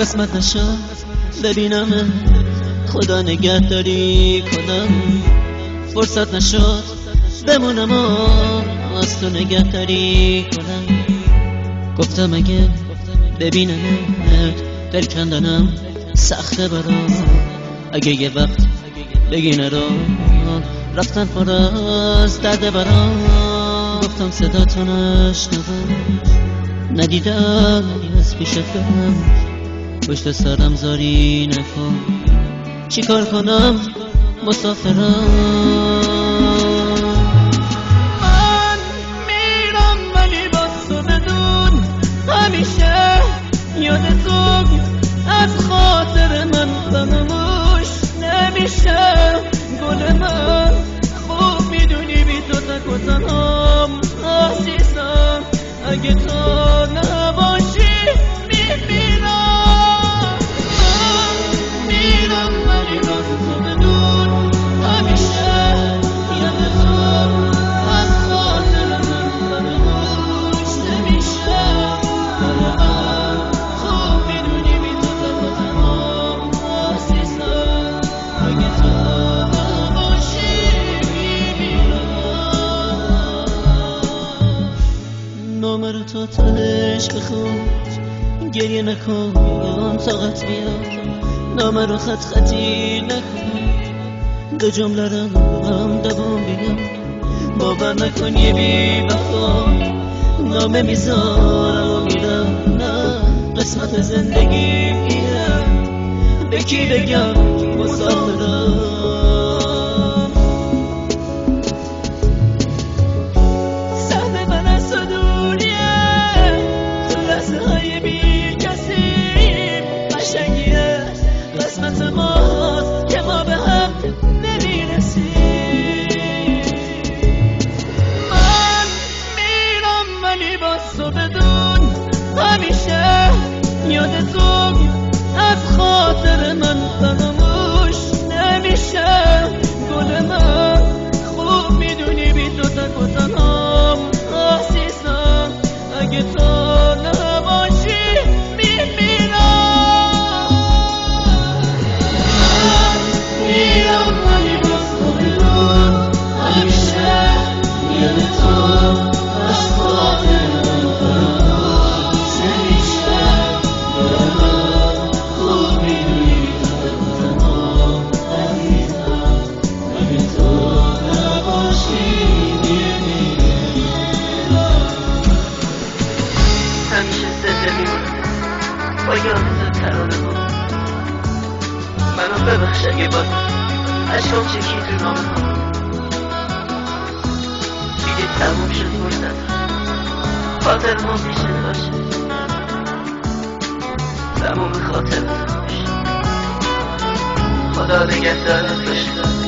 قسمت نشد ببینم خدا نگهداری کنم، فرصت نشد بمونم و از تو نگهداری کنم. گفتم اگه ببینمت دل کندنم سخته برام، اگه یه وقت بگی نرو رفتن پر از درد برام. گفتم صدا تو نشنوم ندیدم از پیشتم، پشت سرم زاری نکن چی کار کنم مسافرم. من میرم ولی باز تو بدون همیشه یاد تو از خاطر من فراموش نمیشه. گل من خوب میدونی بی تو تک و تنهام عزیزم، اگه تو نباشی میمیرم. من میرم ولی باز تو بدون همیشه یاد تو از خاطر من فراموش نمیشه. گل من خوب میدونی بی تو تک و تنهام عزیزم، اگه تو نباشی میمیرم. نامه رو تو تهش بخون، گریه نکن طاقت بیار، نامه رو خط خطی نکن، دو جمله رو هم دوام بیار. باور نکن یه بی وفا نامه میذارم و میرم، نه قسمت زندگی اینه، به کی بگم مسافرم. سهم من از تو دوریه، تو لحظه های بی کسی قشنگیه، قسمت ماست که ما به هم نمیرسیم. من میرم ولی باز تو بدون همیشه یاد تو از خاطر من فراموش نمیشه. گل من خوب میدونی بی تو تک و تنهام عزیزم، اگه تو نباشی میمیرم. من میرم ولی باز تو بدون همیشه یاد تو از خاطر من فراموش نمیشه. گل من خوب میدونی بی تو تک و تنهام عزیزم، اگه تو نباشی میمیرم. همیشه زنده میمونم با یادت ترانه ها، منو ببخش اگه باز عشقم چکی تو نامه ها. دیگه تموم شد فرصت، خاطر ما میشه باشه، تموم خاطر باشه. خدا نگهدارت باشه.